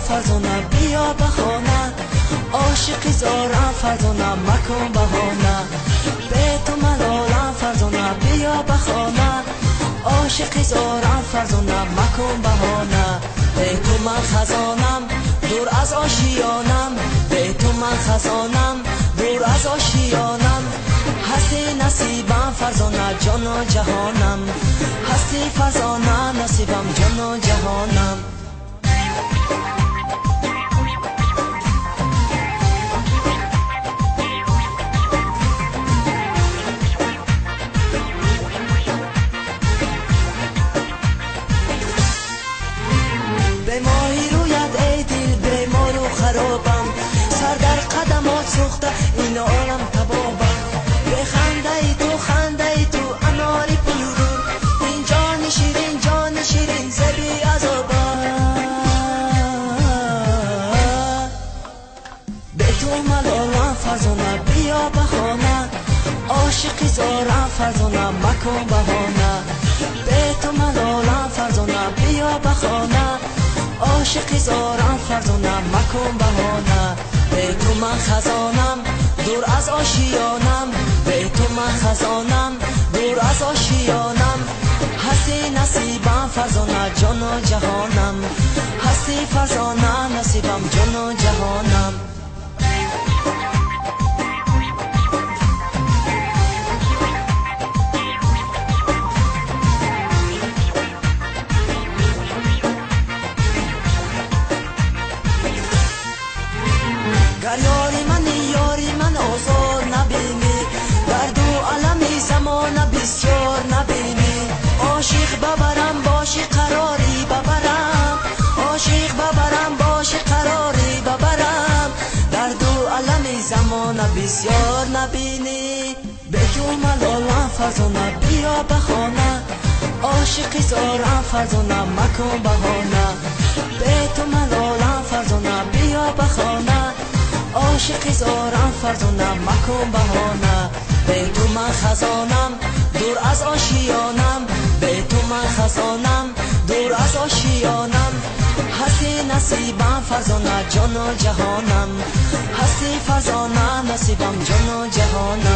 فرزانه بیا بخانه، عاشقی زارم فرزانه مکن بهانه. به تو ملالم فرزانه بیا بخانه، عاشقی زارم فرزانه مکن بهانه. به تو من خزانم دور از آشیانم، به تو من خزانم دور از آشیانم. هستی نصیبم فرزانه جان و جهانم، هستی فرزانه نصیبم جان و جهانم. به ماهی رویت ای دل بیمار و خرابم، سر در قدمات سوخته این عالم تبابم. بخنده ای تو خنده ای تو اناری پلورور، این جان شیرین زبی عذابم. به تو ملالم فرزانه بیا بخانه، عاشقی زارم فرزانه مکن بهانه. به تو ملالم فرزانه بیا بخانه، عاشقی زارم فرزانه مکن بهانه. به تو من خزانم دور از آشیانم، به تو من خزانم دور از آشیانم. هستی نصیبم فرزانه جان و جهانم، هستی فرزانه نصیبم جان و جهانم. گر یاری من آزار نبینی، درد و علمی زمان بسیار نبینی. عاشق ببرم باشی قراری ببرم، عاشق ببرم باشی قراری ببرم. درد و علمی زمان بسیار نبینی. به تو ملالم فرزانه بیا بخانه، عاشقی زارم فرزانه مکن بهانه. به تو ملالم فرزانه بیا بخانه، عاشقی زارم فرزانه مکن بهانه. به تو من خزانم دور از آشیانم، به تو من خزانم دور از آشیانم. هستی نصیبم فرزانه جان و جهانم، هستی فرزانه نصیبم جان و جهانم.